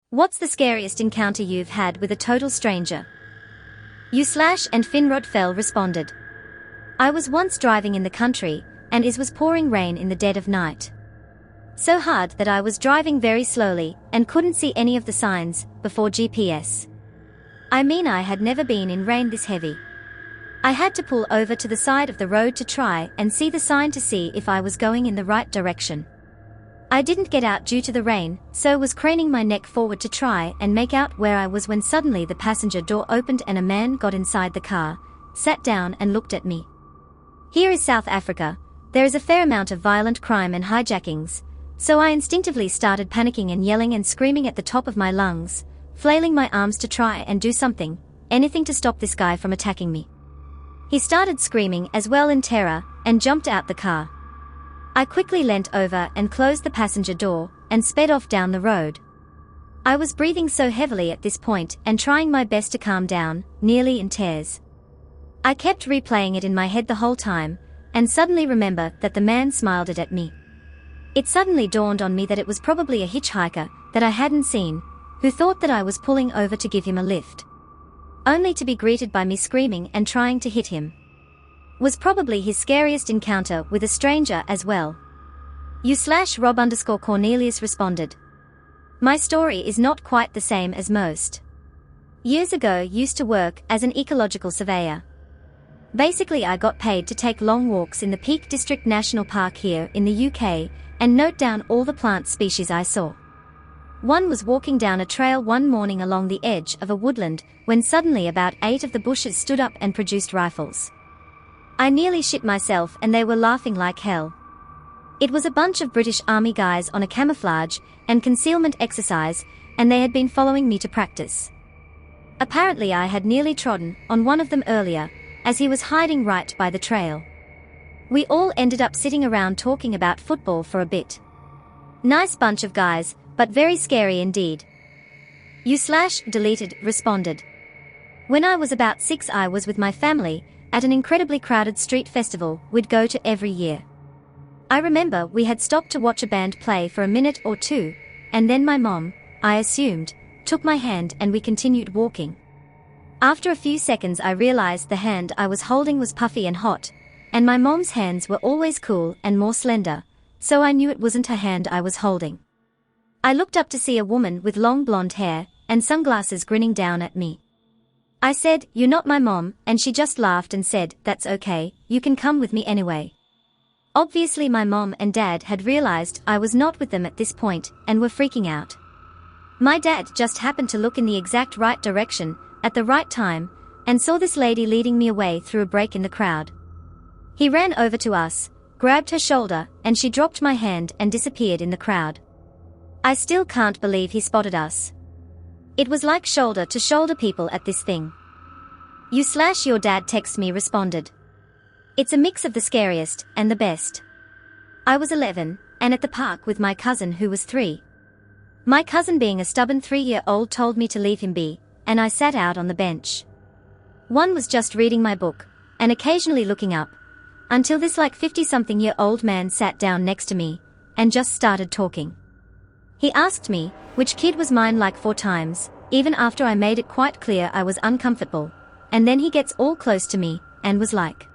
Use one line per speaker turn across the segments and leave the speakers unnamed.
What's the scariest encounter you've had with a total stranger? And Finrod Fell responded. I was once driving in the country, and it was pouring rain in the dead of night. So hard that I was driving very slowly, and couldn't see any of the signs, before GPS. I mean, I had never been in rain this heavy. I had to pull over to the side of the road to try and see the sign to see if I was going in the right direction. I didn't get out due to the rain, so was craning my neck forward to try and make out where I was when suddenly the passenger door opened and a man got inside the car, sat down and looked at me. Here is South Africa. There is a fair amount of violent crime and hijackings, so I instinctively started panicking and yelling and screaming at the top of my lungs, flailing my arms to try and do something, anything to stop this guy from attacking me. He started screaming as well in terror, and jumped out the car. I quickly leant over and closed the passenger door, and sped off down the road. I was breathing so heavily at this point and trying my best to calm down, nearly in tears. I kept replaying it in my head the whole time, and suddenly remember that the man smiled at me. It suddenly dawned on me that it was probably a hitchhiker that I hadn't seen, who thought that I was pulling over to give him a lift. Only to be greeted by me screaming and trying to hit him. Was probably his scariest encounter with a stranger as well. Rob_Cornelius responded. My story is not quite the same as most. Years ago used to work as an ecological surveyor. Basically I got paid to take long walks in the Peak District National Park here in the UK and note down all the plant species I saw. One was walking down a trail one morning along the edge of a woodland when suddenly about 8 of the bushes stood up and produced rifles. I nearly shit myself and they were laughing like hell. It was a bunch of British Army guys on a camouflage and concealment exercise, and they had been following me to practice. Apparently I had nearly trodden on one of them earlier, as he was hiding right by the trail. We all ended up sitting around talking about football for a bit. Nice bunch of guys, but very scary indeed. Deleted responded. When I was about 6 I was with my family, at an incredibly crowded street festival we'd go to every year. I remember we had stopped to watch a band play for a minute or two, and then my mom, I assumed, took my hand and we continued walking. After a few seconds I realized the hand I was holding was puffy and hot, and my mom's hands were always cool and more slender, so I knew it wasn't her hand I was holding. I looked up to see a woman with long blonde hair and sunglasses grinning down at me. I said, "You're not my mom," and she just laughed and said, "That's okay, you can come with me anyway." Obviously my mom and dad had realized I was not with them at this point and were freaking out. My dad just happened to look in the exact right direction, at the right time, and saw this lady leading me away through a break in the crowd. He ran over to us, grabbed her shoulder, and she dropped my hand and disappeared in the crowd. I still can't believe he spotted us. It was like shoulder to shoulder people at this thing. Your dad texts me responded. It's a mix of the scariest and the best. I was 11, and at the park with my cousin who was 3. My cousin being a stubborn 3-year-old told me to leave him be, and I sat out on the bench. One was just reading my book, and occasionally looking up, until this like 50-something-year-old man sat down next to me, and just started talking. He asked me, which kid was mine like 4 times, even after I made it quite clear I was uncomfortable, and then he gets all close to me, and was like,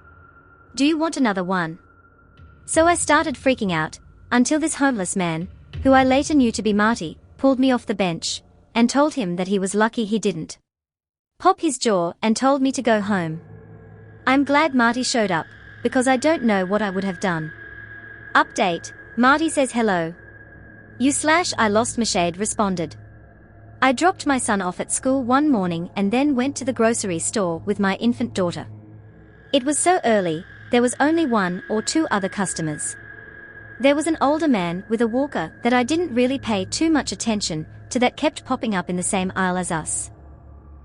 "Do you want another one?" So I started freaking out, until this homeless man, who I later knew to be Marty, pulled me off the bench, and told him that he was lucky he didn't pop his jaw and told me to go home. I'm glad Marty showed up, because I don't know what I would have done. Update, Marty says hello. I lost my shade responded. I dropped my son off at school one morning and then went to the grocery store with my infant daughter. It was so early, there was only 1 or 2 other customers. There was an older man with a walker that I didn't really pay too much attention to that kept popping up in the same aisle as us.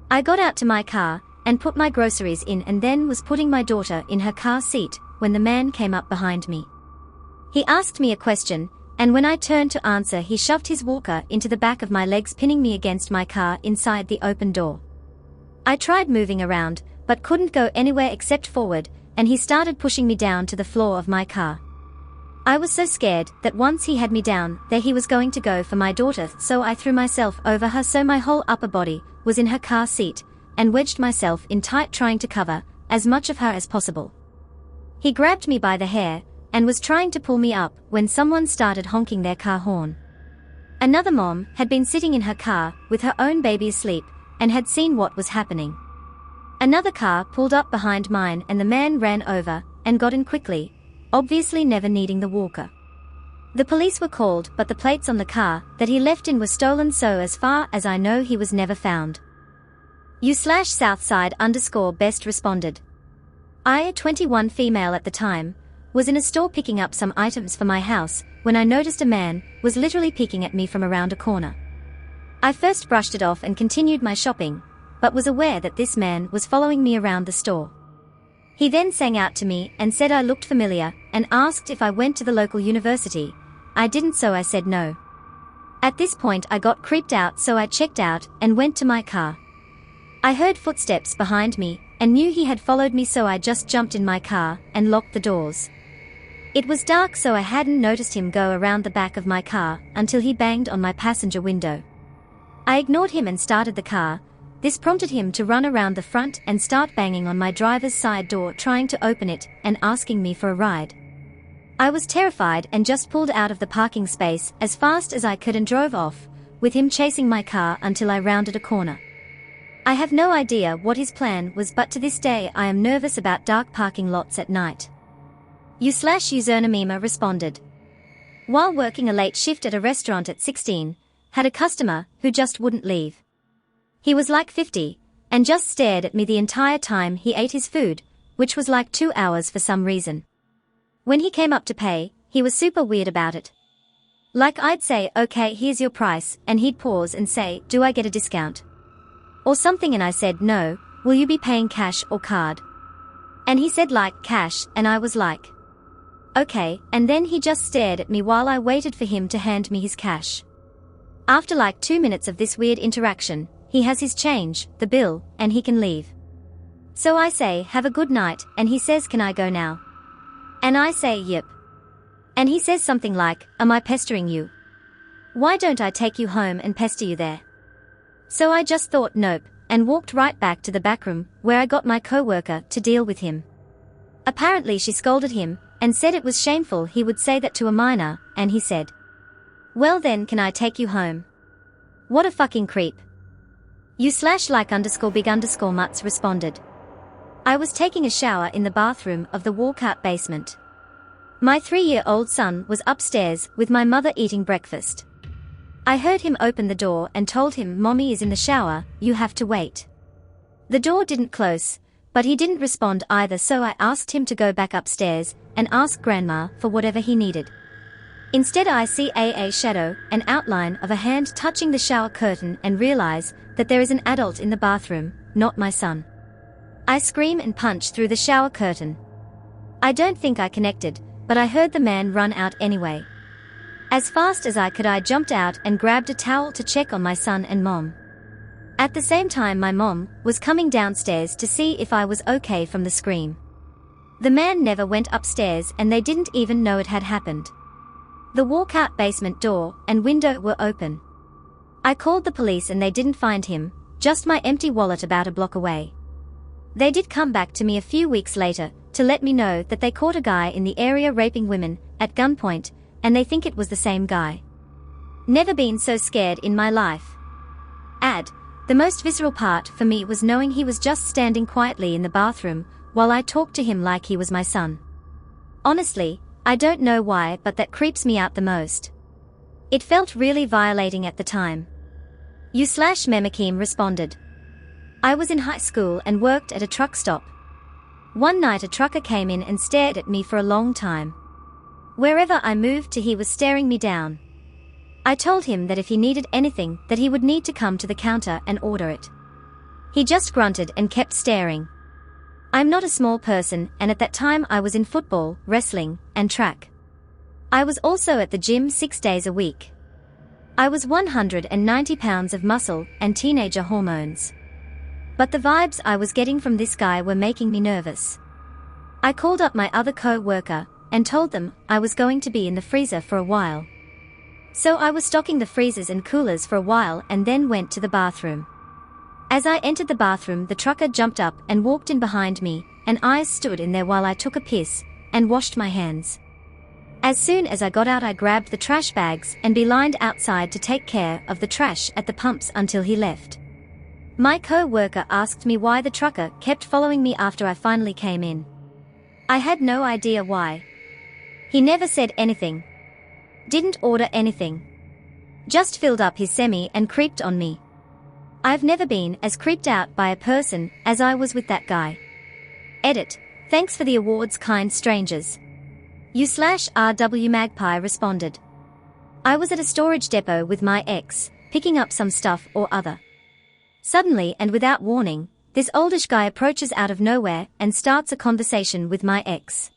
I got out to my car and put my groceries in and then was putting my daughter in her car seat when the man came up behind me. He asked me a question, and when I turned to answer he shoved his walker into the back of my legs, pinning me against my car inside the open door. I tried moving around, but couldn't go anywhere except forward, and he started pushing me down to the floor of my car. I was so scared that once he had me down there he was going to go for my daughter, so I threw myself over her so my whole upper body was in her car seat, and wedged myself in tight trying to cover as much of her as possible. He grabbed me by the hair and was trying to pull me up when someone started honking their car horn. Another mom had been sitting in her car with her own baby asleep and had seen what was happening. Another car pulled up behind mine and the man ran over and got in quickly, obviously never needing the walker. The police were called, but the plates on the car that he left in were stolen, so as far as I know he was never found. U/Southside_best responded. I, 21 female at the time, was in a store picking up some items for my house when I noticed a man was literally peeking at me from around a corner. I first brushed it off and continued my shopping, but was aware that this man was following me around the store. He then sang out to me and said I looked familiar and asked if I went to the local university. I didn't, so I said no. At this point I got creeped out, so I checked out and went to my car. I heard footsteps behind me and knew he had followed me, so I just jumped in my car and locked the doors. It was dark, so I hadn't noticed him go around the back of my car until he banged on my passenger window. I ignored him and started the car. This prompted him to run around the front and start banging on my driver's side door, trying to open it and asking me for a ride. I was terrified and just pulled out of the parking space as fast as I could and drove off, with him chasing my car until I rounded a corner. I have no idea what his plan was, but to this day I am nervous about dark parking lots at night. U/Usernamima responded. While working a late shift at a restaurant at 16, had a customer who just wouldn't leave. He was like 50, and just stared at me the entire time he ate his food, which was like 2 hours for some reason. When he came up to pay, he was super weird about it. Like I'd say, okay, here's your price, and he'd pause and say, do I get a discount? Or something, and I said no, will you be paying cash or card? And he said like cash, and I was like, okay, and then he just stared at me while I waited for him to hand me his cash. After like 2 minutes of this weird interaction, he has his change, the bill, and he can leave. So I say, have a good night, and he says, can I go now? And I say, yep. And he says something like, am I pestering you? Why don't I take you home and pester you there? So I just thought nope, and walked right back to the back room, where I got my co-worker to deal with him. Apparently she scolded him, and said it was shameful he would say that to a minor, and he said, well then, can I take you home? What a fucking creep. U/like_big_mutts responded. I was taking a shower in the bathroom of the walkout basement. My 3-year-old son was upstairs with my mother eating breakfast. I heard him open the door and told him, Mommy is in the shower, you have to wait. The door didn't close, but he didn't respond either, so I asked him to go back upstairs and ask Grandma for whatever he needed. Instead I see a shadow, an outline of a hand touching the shower curtain, and realize that there is an adult in the bathroom, not my son. I scream and punch through the shower curtain. I don't think I connected, but I heard the man run out anyway. As fast as I could I jumped out and grabbed a towel to check on my son and Mom. At the same time my mom was coming downstairs to see if I was okay from the scream. The man never went upstairs and they didn't even know it had happened. The walkout basement door and window were open. I called the police and they didn't find him, just my empty wallet about a block away. They did come back to me a few weeks later to let me know that they caught a guy in the area raping women at gunpoint, and they think it was the same guy. Never been so scared in my life. The most visceral part for me was knowing he was just standing quietly in the bathroom while I talked to him like he was my son. Honestly, I don't know why, but that creeps me out the most. It felt really violating at the time. U/Memakim responded. I was in high school and worked at a truck stop. One night a trucker came in and stared at me for a long time. Wherever I moved to he was staring me down. I told him that if he needed anything that he would need to come to the counter and order it. He just grunted and kept staring. I'm not a small person, and at that time I was in football, wrestling, and track. I was also at the gym 6 days a week. I was 190 pounds of muscle and teenager hormones. But the vibes I was getting from this guy were making me nervous. I called up my other co-worker, and told them I was going to be in the freezer for a while. So I was stocking the freezers and coolers for a while and then went to the bathroom. As I entered the bathroom, the trucker jumped up and walked in behind me, and I stood in there while I took a piss and washed my hands. As soon as I got out, I grabbed the trash bags and beelined outside to take care of the trash at the pumps until he left. My co-worker asked me why the trucker kept following me after I finally came in. I had no idea why. He never said anything. Didn't order anything. Just filled up his semi and creeped on me. I've never been as creeped out by a person as I was with that guy. Edit. Thanks for the awards, kind strangers. U/RW Magpie responded. I was at a storage depot with my ex, picking up some stuff or other. Suddenly and without warning, this oldish guy approaches out of nowhere and starts a conversation with my ex.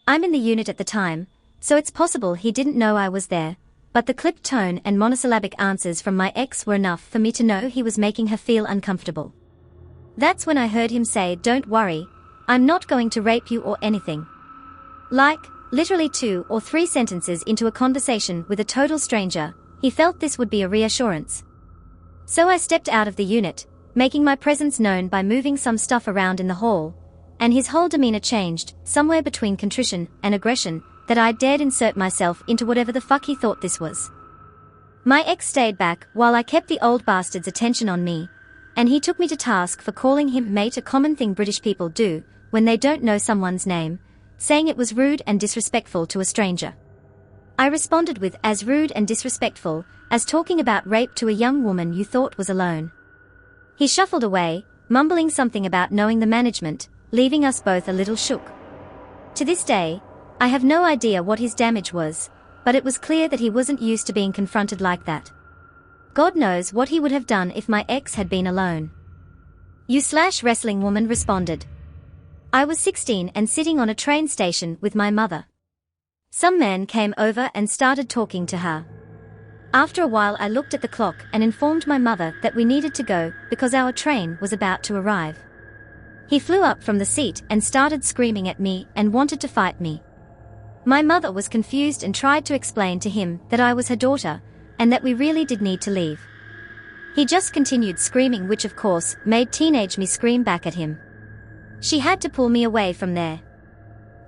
I'm in the unit at the time, so it's possible he didn't know I was there, but the clipped tone and monosyllabic answers from my ex were enough for me to know he was making her feel uncomfortable. That's when I heard him say, "Don't worry, I'm not going to rape you or anything." Like, literally 2 or 3 sentences into a conversation with a total stranger, he felt this would be a reassurance. So I stepped out of the unit, making my presence known by moving some stuff around in the hall, and his whole demeanor changed, somewhere between contrition and aggression, that I dared insert myself into whatever the fuck he thought this was. My ex stayed back while I kept the old bastard's attention on me, and he took me to task for calling him mate, a common thing British people do when they don't know someone's name, saying it was rude and disrespectful to a stranger. I responded with as rude and disrespectful as talking about rape to a young woman you thought was alone. He shuffled away, mumbling something about knowing the management, leaving us both a little shook. To this day, I have no idea what his damage was, but it was clear that he wasn't used to being confronted like that. God knows what he would have done if my ex had been alone. U/wrestling woman responded. I was 16 and sitting on a train station with my mother. Some man came over and started talking to her. After a while I looked at the clock and informed my mother that we needed to go because our train was about to arrive. He flew up from the seat and started screaming at me and wanted to fight me. My mother was confused and tried to explain to him that I was her daughter, and that we really did need to leave. He just continued screaming, which of course made teenage me scream back at him. She had to pull me away from there.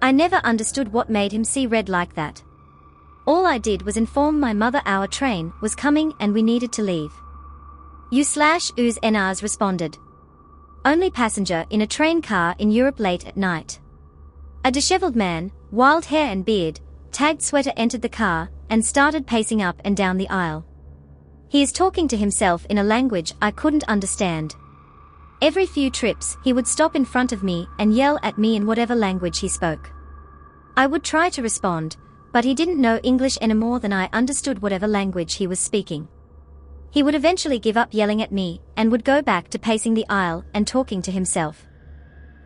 I never understood what made him see red like that. All I did was inform my mother our train was coming and we needed to leave. U/NRs responded. Only passenger in a train car in Europe late at night. A disheveled man, wild hair and beard, tagged sweater entered the car and started pacing up and down the aisle. He is talking to himself in a language I couldn't understand. Every few trips he would stop in front of me and yell at me in whatever language he spoke. I would try to respond, but he didn't know English any more than I understood whatever language he was speaking. He would eventually give up yelling at me and would go back to pacing the aisle and talking to himself.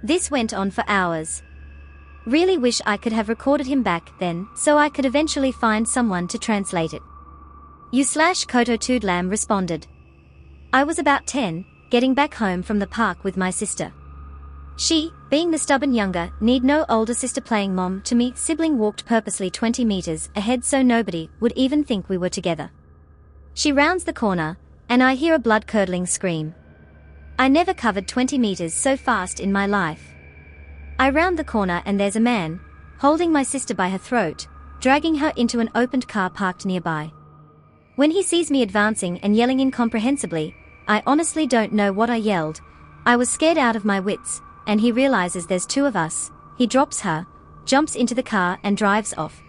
This went on for hours. Really wish I could have recorded him back then so I could eventually find someone to translate it. U/Koto Toodlam responded. I was about 10, getting back home from the park with my sister. She, being the stubborn younger, need no older sister playing mom to me, sibling walked purposely 20 meters ahead so nobody would even think we were together. She rounds the corner, and I hear a blood-curdling scream. I never covered 20 meters so fast in my life. I round the corner and there's a man, holding my sister by her throat, dragging her into an opened car parked nearby. When he sees me advancing and yelling incomprehensibly, I honestly don't know what I yelled. I was scared out of my wits, and he realizes there's 2 of us. He drops her, jumps into the car and drives off.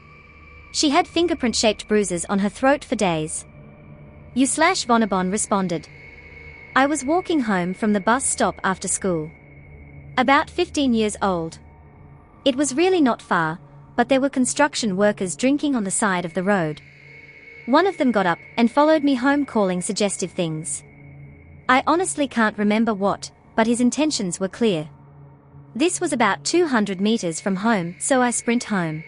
She had fingerprint-shaped bruises on her throat for days. U/Bonabon responded. I was walking home from the bus stop after school. About 15 years old. It was really not far, but there were construction workers drinking on the side of the road. One of them got up and followed me home calling suggestive things. I honestly can't remember what, but his intentions were clear. This was about 200 meters from home, so I sprint home.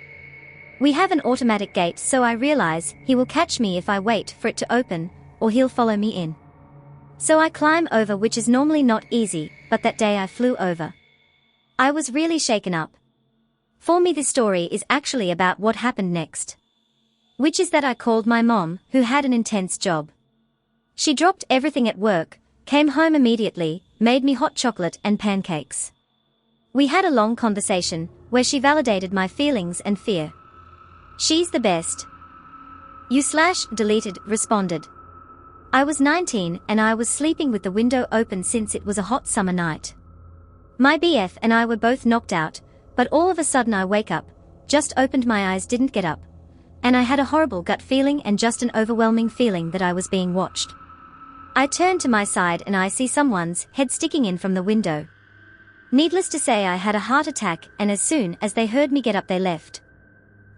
We have an automatic gate, so I realize he will catch me if I wait for it to open, or he'll follow me in. So I climb over, which is normally not easy, but that day I flew over. I was really shaken up. For me, this story is actually about what happened next. Which is that I called my mom, who had an intense job. She dropped everything at work, came home immediately, made me hot chocolate and pancakes. We had a long conversation, where she validated my feelings and fear. She's the best. You/deleted responded. I was 19 and I was sleeping with the window open since it was a hot summer night. My BF and I were both knocked out, but all of a sudden I wake up, just opened my eyes, didn't get up. And I had a horrible gut feeling and just an overwhelming feeling that I was being watched. I turn to my side and I see someone's head sticking in from the window. Needless to say, I had a heart attack, and as soon as they heard me get up they left.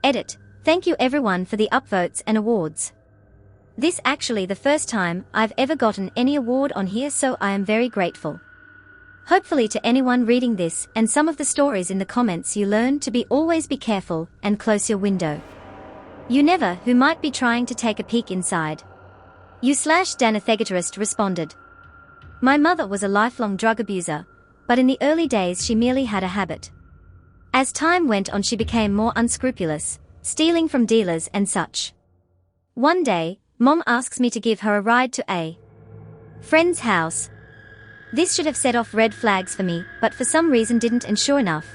Edit. Thank you everyone for the upvotes and awards. This actually the first time I've ever gotten any award on here, so I am very grateful. Hopefully to anyone reading this and some of the stories in the comments you learn to be always be careful and close your window. You never who might be trying to take a peek inside. You/Danathegatorist responded. My mother was a lifelong drug abuser, but in the early days she merely had a habit. As time went on she became more unscrupulous, stealing from dealers and such. One day, Mom asks me to give her a ride to a friend's house. This should have set off red flags for me, but for some reason didn't, and sure enough,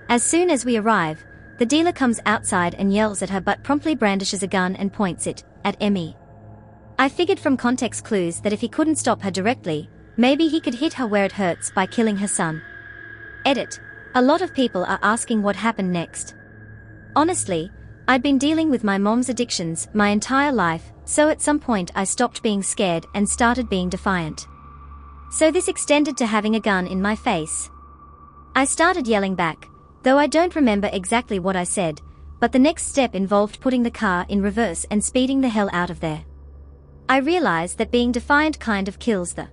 as soon as we arrive, the dealer comes outside and yells at her but promptly brandishes a gun and points it at me. I figured from context clues that if he couldn't stop her directly, maybe he could hit her where it hurts by killing her son. Edit. A lot of people are asking what happened next. Honestly, I'd been dealing with my mom's addictions my entire life, so at some point I stopped being scared and started being defiant. So this extended to having a gun in my face. I started yelling back, though I don't remember exactly what I said, but the next step involved putting the car in reverse and speeding the hell out of there. I realized that being defiant kind of kills the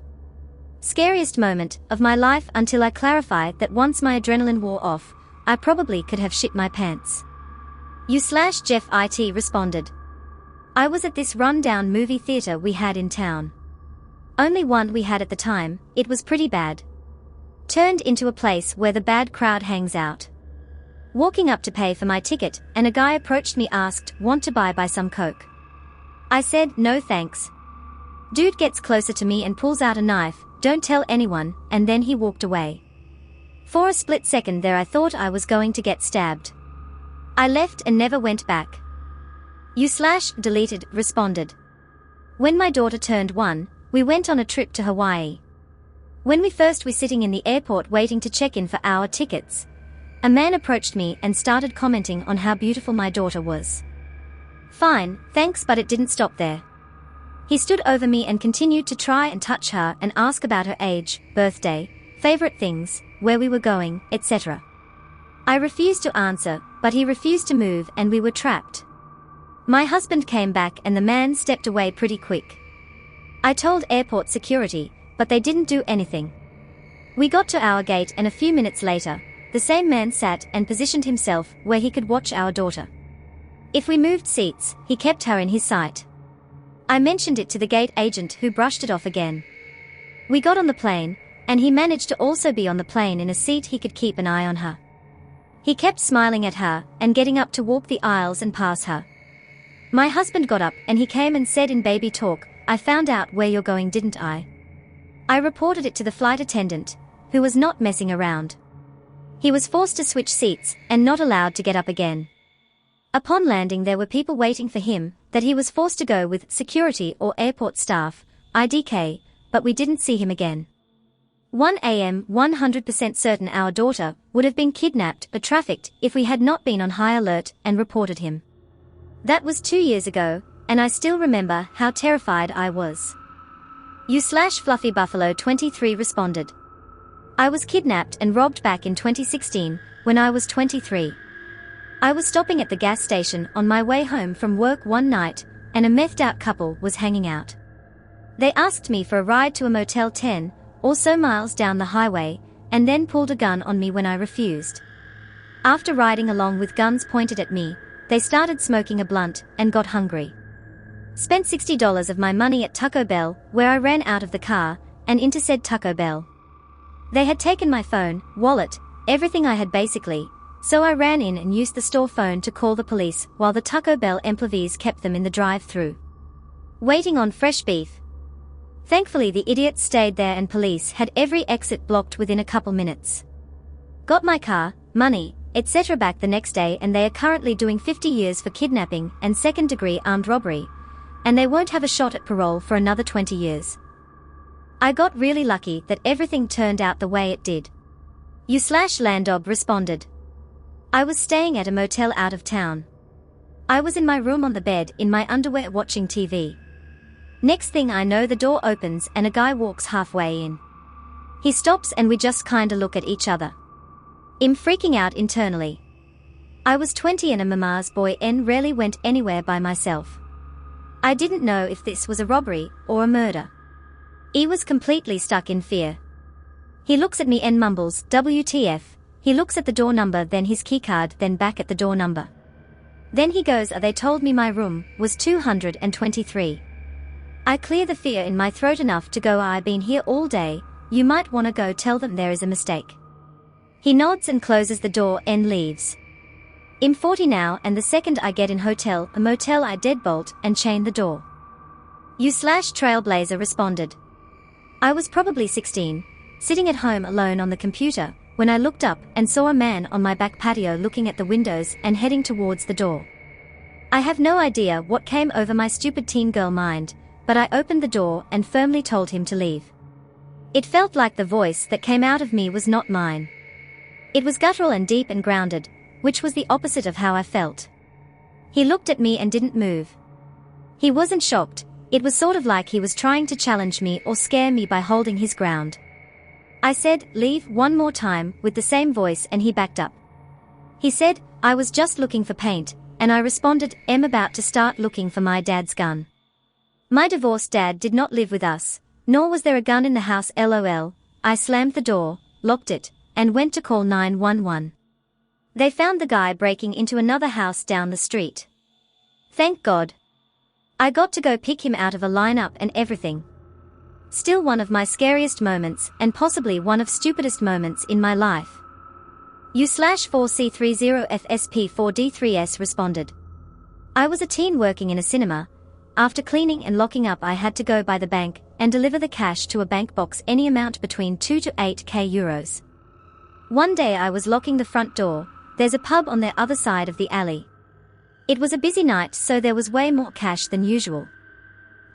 scariest moment of my life until I clarified that once my adrenaline wore off, I probably could have shit my pants. You/Jeff IT responded. I was at this rundown movie theater we had in town. Only one we had at the time, it was pretty bad. Turned into a place where the bad crowd hangs out. Walking up to pay for my ticket, and a guy approached me, asked, "Want to buy some coke?" I said, "No thanks." Dude gets closer to me and pulls out a knife, "Don't tell anyone," and then he walked away. For a split second there I thought I was going to get stabbed. I left and never went back. You/deleted responded. When my daughter turned 1, we went on a trip to Hawaii. When we first were sitting in the airport waiting to check in for our tickets, a man approached me and started commenting on how beautiful my daughter was. Fine, thanks, but it didn't stop there. He stood over me and continued to try and touch her and ask about her age, birthday, favorite things, where we were going, etc. I refused to answer, but he refused to move and we were trapped. My husband came back and the man stepped away pretty quick. I told airport security, but they didn't do anything. We got to our gate and a few minutes later, the same man sat and positioned himself where he could watch our daughter. If we moved seats, he kept her in his sight. I mentioned it to the gate agent who brushed it off again. We got on the plane, and he managed to also be on the plane in a seat he could keep an eye on her. He kept smiling at her and getting up to walk the aisles and pass her. My husband got up and he came and said in baby talk, "I found out where you're going, didn't I?" I reported it to the flight attendant, who was not messing around. He was forced to switch seats and not allowed to get up again. Upon landing there were people waiting for him, that he was forced to go with security or airport staff, IDK, but we didn't see him again. 1 a.m. 100% certain our daughter would have been kidnapped or trafficked if we had not been on high alert and reported him. That was 2 years ago, and I still remember how terrified I was. You/FluffyBuffalo23 responded. I was kidnapped and robbed back in 2016, when I was 23. I was stopping at the gas station on my way home from work one night, and a methed out couple was hanging out. They asked me for a ride to a Motel 10, or so miles down the highway, and then pulled a gun on me when I refused. After riding along with guns pointed at me, they started smoking a blunt and got hungry. Spent $60 of my money at Taco Bell, where I ran out of the car and into said Taco Bell. They had taken my phone, wallet, everything I had basically, So I ran in and used the store phone to call the police while the Taco Bell employees kept them in the drive-thru, waiting on fresh beef. Thankfully the idiots stayed there and police had every exit blocked within a couple minutes. Got my car, money, etc. back the next day, and they are currently doing 50 years for kidnapping and second-degree armed robbery, and they won't have a shot at parole for another 20 years. I got really lucky that everything turned out the way it did. You/Landob responded. I was staying at a motel out of town. I was in my room on the bed in my underwear watching TV. Next thing I know, the door opens and a guy walks halfway in. He stops and we just kinda look at each other. I'm freaking out internally. I was 20 and a mama's boy and rarely went anywhere by myself. I didn't know if this was a robbery or a murder. I was completely stuck in fear. He looks at me and mumbles, WTF. He looks at the door number, then his keycard, then back at the door number. Then he goes, they told me my room was 223. I clear the fear in my throat enough to go, I've been here all day, you might wanna go tell them there is a mistake. He nods and closes the door and leaves. I'm 40 now, and the second I get in a motel I deadbolt and chain the door. You/Trailblazer responded. I was probably 16, sitting at home alone on the computer, when I looked up and saw a man on my back patio looking at the windows and heading towards the door. I have no idea what came over my stupid teen girl mind, but I opened the door and firmly told him to leave. It felt like the voice that came out of me was not mine. It was guttural and deep and grounded, which was the opposite of how I felt. He looked at me and didn't move. He wasn't shocked, it was sort of like he was trying to challenge me or scare me by holding his ground. I said, leave, one more time, with the same voice, and he backed up. He said, I was just looking for paint, and I responded, I'm about to start looking for my dad's gun. My divorced dad did not live with us, nor was there a gun in the house, lol. I slammed the door, locked it, and went to call 911. They found the guy breaking into another house down the street. Thank God. I got to go pick him out of a lineup and everything. Still one of my scariest moments, and possibly one of stupidest moments in my life. You/4C30FSP4D3S responded. I was a teen working in a cinema. After cleaning and locking up, I had to go by the bank and deliver the cash to a bank box, any amount between 2 to 8k euros. One day I was locking the front door. There's a pub on the other side of the alley. It was a busy night, so there was way more cash than usual.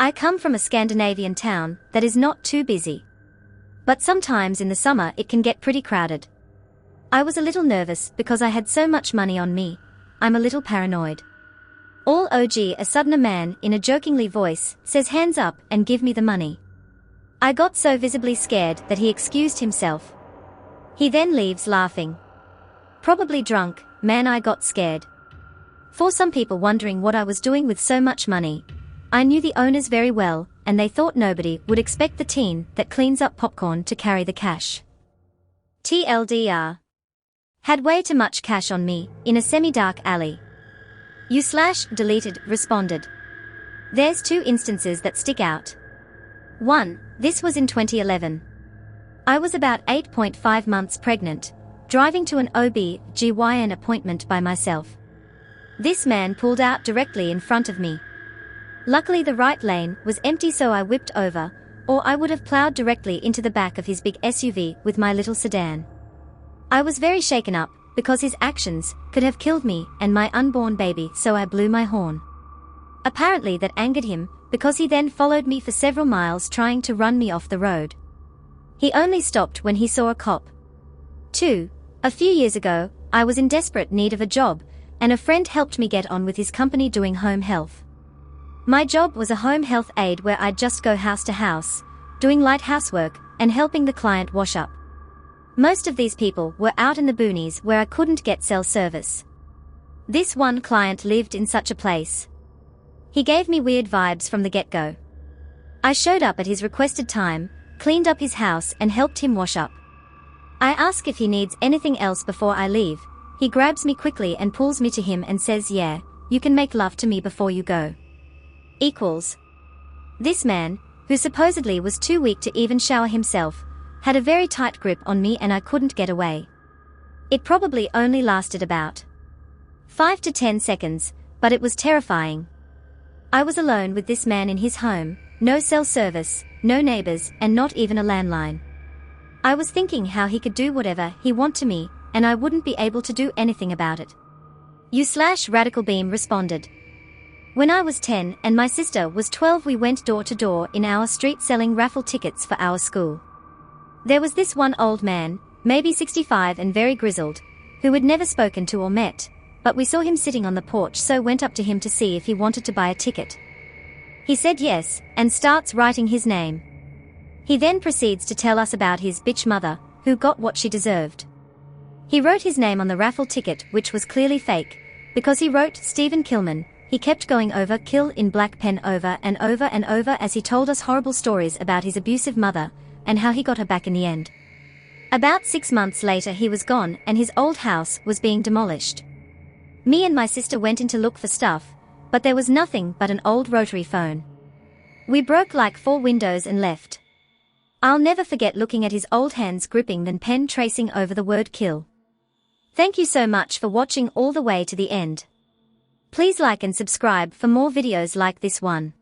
I come from a Scandinavian town that is not too busy. But sometimes in the summer it can get pretty crowded. I was a little nervous because I had so much money on me. I'm a little paranoid. All OG, a sudden a man, in a jokingly voice, says hands up and give me the money. I got so visibly scared that he excused himself. He then leaves laughing. Probably drunk, man, I got scared. For some people wondering what I was doing with so much money, I knew the owners very well, and they thought nobody would expect the teen that cleans up popcorn to carry the cash. TLDR. Had way too much cash on me, in a semi-dark alley. You/deleted responded. There's two instances that stick out. 1. This was in 2011. I was about 8.5 months pregnant, driving to an OB/GYN appointment by myself. This man pulled out directly in front of me. Luckily the right lane was empty, so I whipped over, or I would have plowed directly into the back of his big SUV with my little sedan. I was very shaken up, because his actions could have killed me and my unborn baby, so I blew my horn. Apparently that angered him, because he then followed me for several miles trying to run me off the road. He only stopped when he saw a cop. 2. A few years ago, I was in desperate need of a job, and a friend helped me get on with his company doing home health. My job was a home health aide where I'd just go house to house, doing light housework, and helping the client wash up. Most of these people were out in the boonies where I couldn't get cell service. This one client lived in such a place. He gave me weird vibes from the get-go. I showed up at his requested time, cleaned up his house and helped him wash up. I ask if he needs anything else before I leave. He grabs me quickly and pulls me to him and says, yeah, you can make love to me before you go. Equals. This man, who supposedly was too weak to even shower himself, had a very tight grip on me and I couldn't get away. It probably only lasted about 5 to 10 seconds, but it was terrifying. I was alone with this man in his home, no cell service, no neighbors, and not even a landline. I was thinking how he could do whatever he want to me, and I wouldn't be able to do anything about it. U/RadicalBeam responded. When I was 10 and my sister was 12, we went door to door in our street selling raffle tickets for our school. There was this one old man, maybe 65 and very grizzled, who had never spoken to or met, but we saw him sitting on the porch, so went up to him to see if he wanted to buy a ticket. He said yes, and starts writing his name. He then proceeds to tell us about his bitch mother, who got what she deserved. He wrote his name on the raffle ticket, which was clearly fake, because he wrote Stephen Killman. He kept going over kill in black pen over and over as he told us horrible stories about his abusive mother, and how he got her back in the end. About 6 months later he was gone and his old house was being demolished. Me and my sister went in to look for stuff, but there was nothing but an old rotary phone. We broke like 4 windows and left. I'll never forget looking at his old hands gripping the pen tracing over the word kill. Thank you so much for watching all the way to the end. Please like and subscribe for more videos like this one.